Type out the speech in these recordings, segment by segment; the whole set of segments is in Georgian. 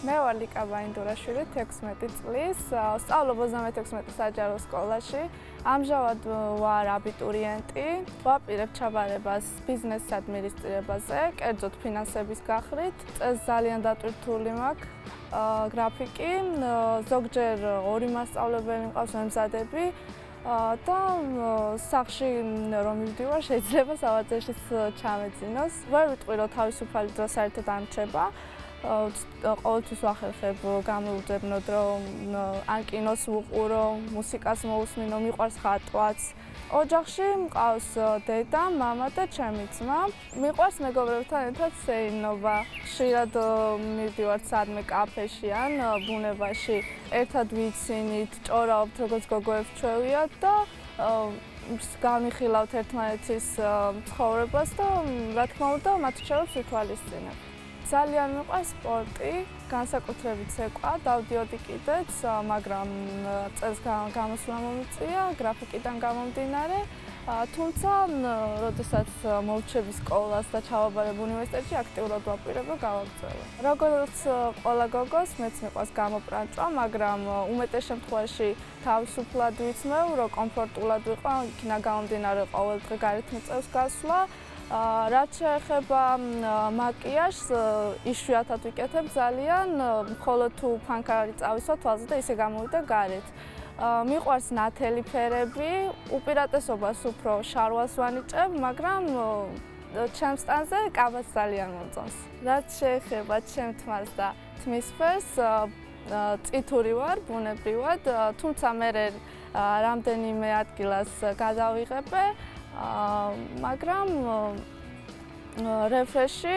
მე ვარ ლიკა ბაინდურაშვილი, 16 წლის, სწავლობ 36 საჯარო სკოლაში. ამჟამად ვარ აბიტურიენტი, ვაპირებ ჩაბარებას ბიზნეს ადმინისტრირებაზე, კერძოდ ფინანსების გახრით. წელს ძალიან დატვირთული მაქვს გრაფიკი, ზოგჯერ ორი მასწავლებელი მყავს, ვემზადები. და სახში რომ მივდივარ, შეიძლება სავარძეშიც ჩამეძინოს. ვერ ვიტყვი, რომ თავისუფალი დრო საერთოდ არ მრჩება. ყოველთვის ვახერხებ გამოვუძებნო დრო, ან კინოს ვუყურო, მუსიკას მოვუსმინო, მიყვარს ხატვაც. ოჯახში მყავს დედა, მამა და ჩემი ძმა. მიყვარს მეგობრებთან ერთად სეირნობა. ხშირად მივდივართ სადმე კაფეში ან ბუნებაში. ერთად ვიცინით, ჭორავთ, როგორც გოგოებს ჩვევიათ და განვიხილავთ ერთმანეთის ცხოვრებას და რა თქმა უნდა, მათ რჩევებს ვითვალისწინებ. ძალიან მიყვარს სპორტი, განსაკუთრებით ცეკვა, დავდიოდი კიდეც, მაგრამ წელს გამოსვლა მომიწია გრაფიკიდან გამომდინარე. თუმცა, როდესაც მოვჩები სკოლას და ჩავაბარებ უნივერსიტეტში, აქტიურად ვაპირებ გავაგრძელო. როგორც ყველა გოგოს, მეც მიყვარს გამოპრანჭვა, მაგრამ უმეტეს შემთხვევაში თავისუფლად ვიცმევ, რომ კომფორტულად ვიყო, იქნა გამომდინარე ყოველდღე გარეთ მიწევს გასვლა. რაც შეეხება მაკიაჟს, იშვიათად ვიკეთებ ძალიან, მხოლოდ თუ ფანქარი წავისვა თვალზე და ისე გამოვიდა გარეთ. მიყვარს ნათელი ფერები, უპირატესობას უფრო შარვალს ვანიჭებ, მაგრამ ჩემს სტანზე კაბაც ძალიან მომწონს. რაც შეეხება ჩემ თმას და თმის ფერს, წითური ვარ ბუნებრივად, თუმცა მე რამდენიმე ადგილას გადავიღებე, მაგრამ რეფრეში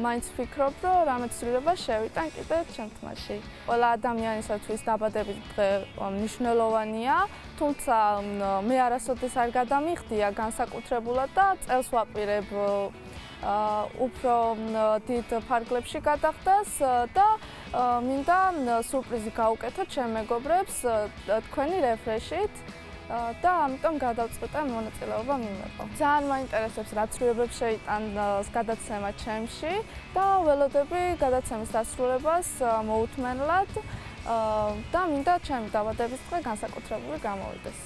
მაინც ვფიქრობ, რომ რამე ცვლილება შევიტან კიდე ჩემ თმაში. ყველა ადამიანისათვის დაბადების დღე მნიშვნელოვანია, თუმცა მე არასოდეს არ გადამიხდია განსაკუთრებულად და წელს ვაპირებ უფრო დიდ ფარგლებში გადახდას და მინდა სურპრიზი გავუკეთო ჩემ მეგობრებს თქვენი რეფრეშით. და ამიტომ გადავწყვიტე მონაწილეობა მიმეყო. ძალიან მაინტერესებს რა ცვლილებებს შეიტან გადაცემა ჩემში და ველოდები გადაცემის დასრულებას მოუთმენლად და მინდა ჩემი დაბადების დღე განსაკუთრებული გამოვიდეს.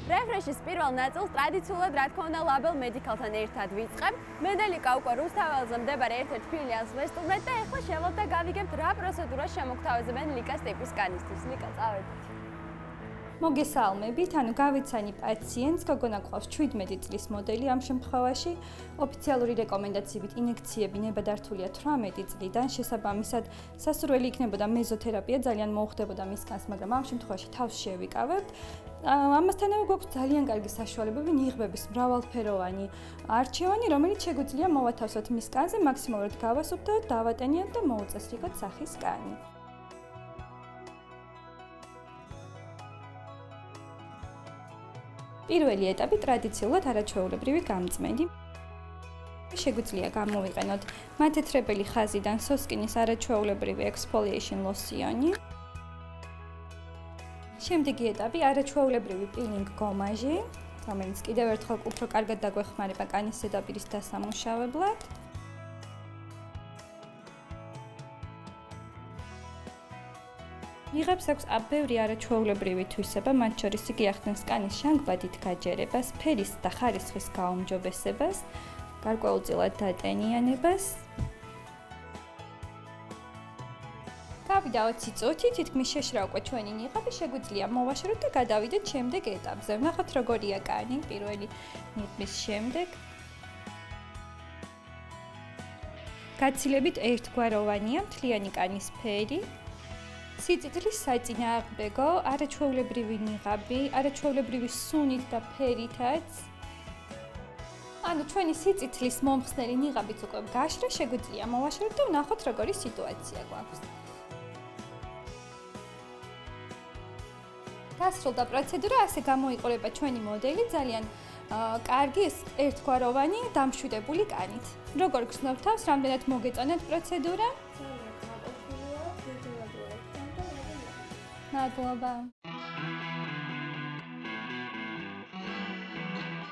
რეფრეშის პირველ ნაწილს ტრადიციულად რა თქმა უნდა ლაბელ მედიკალთან ერთად ვიწყებ. მე და ლიკა უკვე რუსთაველზე მდებარე ერთ-ერთ ფილიალს ვესტუმრეთ და ეხლა შევალთ და გავიგებთ რა პროცედურას შემოგთავაზებენ ლიკას ტიპის კანისთვის. ლიკა, წავედით. მოგესალმებით, ანუ გავიცანი პაციენტს, გოგონა გვყავს 17 წლის მოდელი ამ შემთხვევაში. ოფიციალური რეკომენდაციებით ინექციები ნებადართულია 18 წლიდან, შესაბამისად სასურველი იქნებოდა მეზოთერაპია, ძალიან მოუხდებოდა მისგანს, მაგრამ ამ შემთხვევაში თავს შევიკავებთ. ამასთანავე გვაქვს ძალიან კარგი საშუალებები ნიღბების მრავალფეროვანი არჩევანი, რომელიც შეგვიძლია მოვათავსოთ მისგანზე, მაქსიმალურად გავასუფთ და დავატენიათ და მოუწესრიგოთ სახის კანი. პირველი ეტაპი ტრადიციულად არაჩვეულებრივი გამწმენდი. შეგვიძლია გამოვიყენოთ მათეთრებელი ხაზიდან სოსკინის არაჩვეულებრივი exfoliation ლოსიონი. შემდეგი ეტაპი არაჩვეულებრივი peeling გომაჟი, რომელიც კიდევ ერთხელ უფრო კარგად დაგვეხმარება კანის ზედაპირის დასამუშავებლად. იღებს აქვს ბევრი არაჩვეულებრივი თვისება, მათ შორის იგი ახდენს კანის ჟანგბადით გაჯერებას, ფერის და ხარისხის გაუმჯობესებას, გარკვეულწილად დატენიანებას. გავიდა 20 წუთი, თითქმის შეშრა უკვე ჩვენი ნიღაბი, შეგვიძლია მოვაშოროთ და გადავიდეთ შემდეგ ეტაპზე. ვნახოთ როგორია კანი პირველი ნიღბის შემდეგ. გაცილებით ერთგვაროვანია მთლიანი კანის ფერი. სიწითლის საწინააღმდეგო, არაჩვეულებრივი ნიღაბი, არაჩვეულებრივი სუნით და ფერითაც. ანუ ჩვენი სიწითლის მომხსნელი ნიღაბიც უკვე გაშრა, შეგვიძლია მოვაშოროთ და ვნახოთ როგორი სიტუაცია გვაქვს. დასრულდა პროცედურა, ასე გამოიყურება ჩვენი მოდელი, ძალიან კარგი ერთგვაროვანი დამშვიდებული კანით. როგორ გრძნობ თავს, რამდენად მოგეწონათ პროცედურა? მადლობა.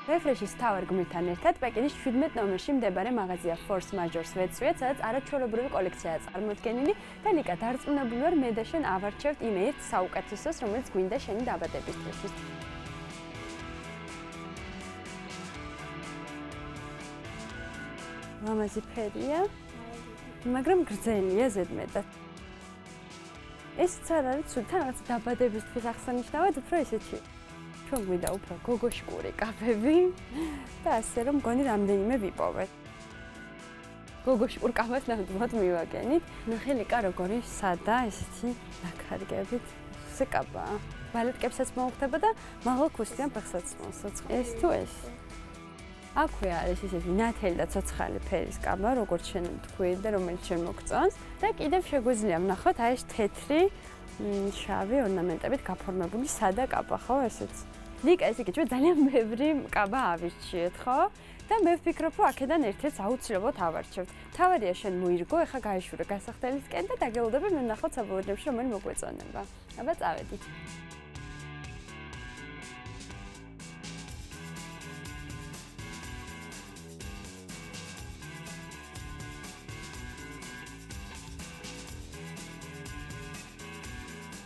Refresh-ის თავარ გმირთან ერთად პეკინის 17 ნომერში მდებარე მაღაზია Force Majors ვეწვიეთ, სადაც არაჩვეულებრივი კოლექციაა წარმოდგენილი და ლიკა დარწმუნებული ვარ, მე და შენ ავარჩევთ იმ ერთ საუკეთესოს, რომელიც გვინდა შენი დაბადებისთვისაც. მამაზი ფერია, მაგრამ გრძელია ზედმეტად. ესეც არ არის ცუდი, თან რაღაც დაბადებისთვის აღსანიშნავად უფრო ესეთი. ჩვენ გვინდა უფრო გოგოშკური კაფები და ასე რომ მგონი რამდენიმე ვიპოვეთ. გოგოშკურ კაფეს ნამდვილად მივაგენით. ნახე ლიკა როგორი სადა ესეთი ნაქარგებით. ეს კაფაა. ბალეტკებსაც მოუხდება და მაღალ ქუსლიან ფეხსაც მოსაწყ. ეს თუ ეს. აქვე არის ესეთი ნათელი და ცოცხალი ფერის კაბა, როგორც შენ თქვი და რომელიც შენ მოგწონს და კიდევ შეგვიძლია ვნახოთ აი ეს თეთრი შავი ორნამენტებით გაფორმებული სადა კაბა, ხო ესეც? ლიკა ესე კი ჩვენ ძალიან ბევრი კაბა ავირჩიეთ, ხო? და მე ვფიქრობ, რომ აქედან ერთ-ერთს აუცილებლად ავარჩევთ. თავარია შენ მოირგო, ეხა გაეშურე გასახდელისკენ და დაგელოდები მე ვნახოთ საბოლოოში რომელი მოგვეწონება. აბა წავედით.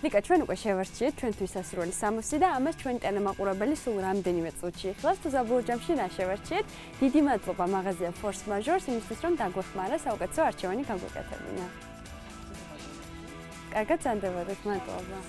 ლიკა, ჩვენ უკვე შევარჩიეთ ჩვენთვის ასრული 60 და ამას ჩვენი ტელემაყურებელი სულ რამდენიმე წუთში იხილავს. თუ საბოლოო ჯამში რა შევარჩიეთ? დიდი მადლობა მაღაზია Force Majors იმისთვის, რომ დაგვეხმარა საუკეთესო არჩევანი გაგვეკეთებინა. კარგად ზანდებოდეთ, მადლობა.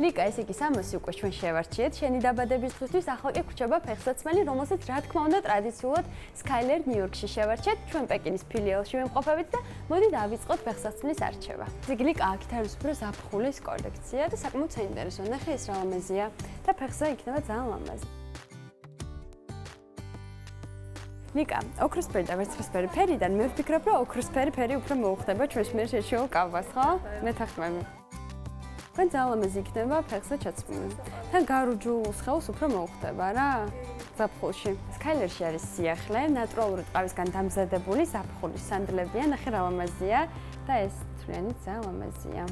ლიკა, ესე იგი 60 უკვე ჩვენ შევარჩიეთ. შენი დაბადების დღისთვის ახლა კი გვრჩება ფეხსაცმელი, რომელსაც რა თქმა უნდა ტრადიციულად Skyler New-York-ში შევარჩიეთ. ჩვენ პეკინის ფილიალში ვიმყოფებით და მოდი დავიწყოთ ფეხსაცმლის არჩევა. ესე ლიკა, აქ არის უფრო ზაფხულის კოლექცია და საკმაოდ საინტერესო. ნახე ეს რა ლამაზია და ფეხზე იქნება ძალიან ლამაზი. ლიკა, ოქროსფერი და ვერცხლისფერი ფერიდან მე ვფიქრობ, რომ ოქროსფერი ფერი უფრო მოუხდება ჩვენს მიერ შეშეულ კავას, ხო? მეთანხმები. თქვენ ძალიან ლამაზი იქნება ფეხზე ჩაცმული. თან გარუჯულ სხეულს უფრო მოუხდება რა ზაფხულში. Skyler-ში არის სიახლე, ნატურალური ტყავისგან დამზადებული ზაფხულის სანდლებია, ნახე რა ლამაზია და ეს თვლიანი ძალიან ლამაზია.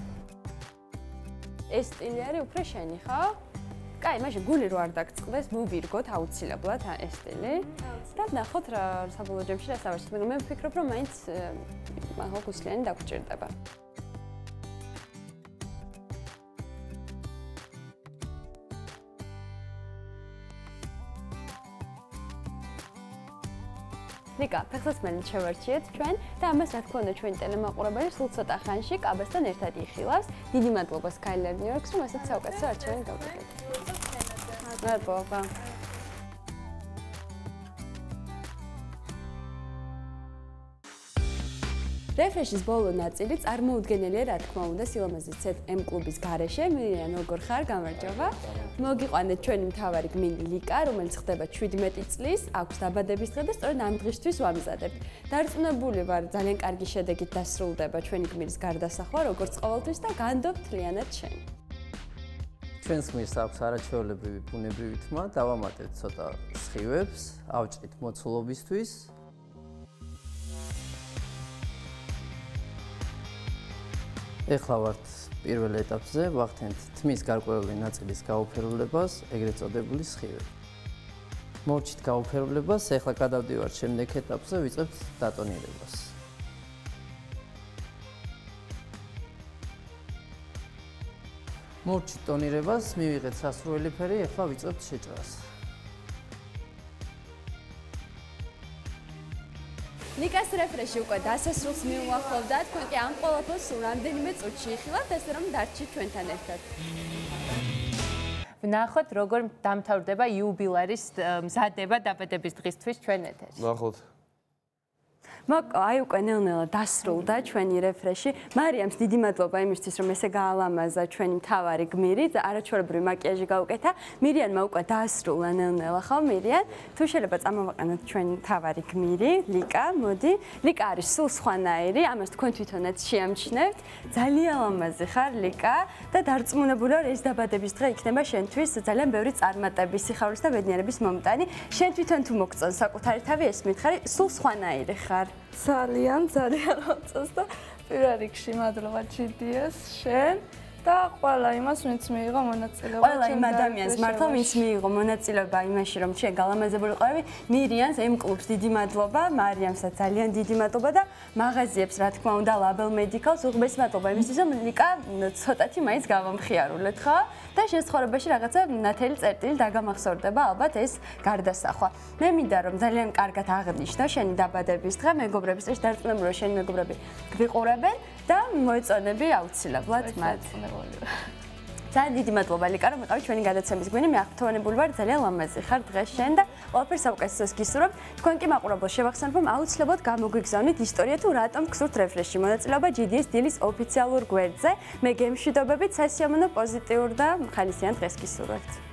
ეს სტილი არის უფრო შენი, ხო? კაი, მაშინ გული რო არ დაგწყდეს, მოვირგოთ აუცილებლად ეს სტილი. და ნახოთ რა საბოლოო ჯამში რა სავარჩიეთ, მაგრამ მე ვფიქრობ, რომ მაინც მაღალ ქუსლიანი დაგჭირდება. ლიკა, ფეხსაცმელი შევარჩიეთ ჩვენ და ამას რა თქმა უნდა ჩვენი ტელემაყურებელი სულ ცოტა ხანში კაბასთან ერთად იხილავს. დიდი მადლობა Skyler New-York-ს, რომ ასეთ საუკეთესო არჩევანი გავუკეთეთ. მადლობა. Refresh-ის ბოლო ნაწილი წარმოუდგენელია, რა თქმა უნდა, სილამაზის CM კლუბის გარეშე. მირიან, როგორ ხარ? გამარჯობა. მოგიყვანეთ ჩვენი მთავარი გმინი ლიკა, რომელიც ხდება 17 წლის, აქვს დაბადების დღე და სწორედ ამ დღისთვის ვამზადებთ. დარწმუნებული ვარ, ძალიან კარგი შედეგით დასრულდება ჩვენი გმირის გარდასახვა, როგორც ყოველთვის და განდობ მთლიანად შენ. ჩვენს გმირს აქვს არაჩვეულებრივი ბუნებრივი თმა, დავამატებთ ცოტა სხივებს, ავჭრით მოცულობისთვის. ეხლა ვართ პირველ ეტაპზე, ვახდენთ თმის გარკვეული ნაწილის გაუფერულებას, ეგრეთ წოდებული სხივები. მოვჭით გაუფერულებას, ეხლა გადავდივართ შემდეგ ეტაპზე, ვიწყებთ დატონირებას. მოვჭით ტონირებას, მივიღეთ სასურველი ფერი, ეხლა ვიწყებთ შეჭრას. ლიკას Refresh-ი უკვე დასასრულს მიუახლოვდა, თქვენ კი ამ ყველაფერს სულ რამდენიმე წუთში იხილავთ, ესე რომ დარჩით ჩვენთან ერთად. ვნახოთ, როგორ დამთავრდება იუბილარის მზადება დაბადების დღისთვის ჩვენ ეთერში. ვნახოთ. აი უკვე ნელ-ნელა დასრულდა ჩვენი რეფრეში. მარიამს დიდი მადლობა იმისთვის, რომ ესე გაალამაზა ჩვენი მთავარი გმირი, არაჩვეულებრივი მაკიაჟი გაუკეთა. მირიანმა უკვე დაასრულა ნელ-ნელა, ხო მირიან? თუ შეიძლება წამოვაყენოთ ჩვენი მთავარი გმირი, ლიკა, მოდი. ლიკა არის სულ სხვანაირი, ამას თქვენ თვითონაც შეამჩნევთ. ძალიან ლამაზი ხარ ლიკა და დარწმუნებული ვარ ეს დაბადების დღე იქნება შენთვის ძალიან ბევრი წარმატების, სიხარულის და ბედნიერების მომტანი. შენ თვითონ თუ მოგწონს საკუთარი თავი ეს მითხარი, სულ სხვანაირი ხარ. ძალიან მომწონს და პირველ რიგში მადლობა GDS შენ და ყველა იმას, ვინც მიიღო მონაწილეობა. ყველა იმ ადამიანს მართლა, ვინც მიიღო მონაწილეობა იმაში, რომ ჩვენ გალამაზებული ყავი, მირიანს M კლუბს დიდი მადლობა, მარიამსაც ძალიან დიდი მადლობა და მაღაზიებს, რა თქმა უნდა, Label Medical-ს უღბესი მადლობა იმისთვის, რომ ლიკა ცოტათი მაინც გავამხიარულეთ, ხო? და შენ ცხოვრებაში რაღაცა ნათელი წერტილი დაგამახსოვრდება, ალბათ ეს გარდასახვა. მე მინდა რომ ძალიან კარგად აღნიშნო შენი დაბადების დღე, მეგობრების წინაშე დარწმუნებული რომ შენი მეგობრები გვიყურებენ და მოეწონები აუცილებლად მათ. ძალიან დიდი მადლობა ლიკა რომ იყავი ჩვენი გადაცემის გვინი. მე აღფრთოვანებული ვარ, ძალიან ლამაზი ხარ დღეს შენ და ყველაფერს საუკეთესოს გისურვებ. თქვენ კი მაყურებელს შევახსენებ რომ აუცილებლად გამოგვიგზავნით ისტორია თუ რატომ გსურთ რეფრეში მონაწილეობა GDS დილის ოფიციალურ გვერდზე. მე გემშვიდობებით, სასიამოვნო, პოზიტიურ და ხალისიან დღეს გისურვებთ.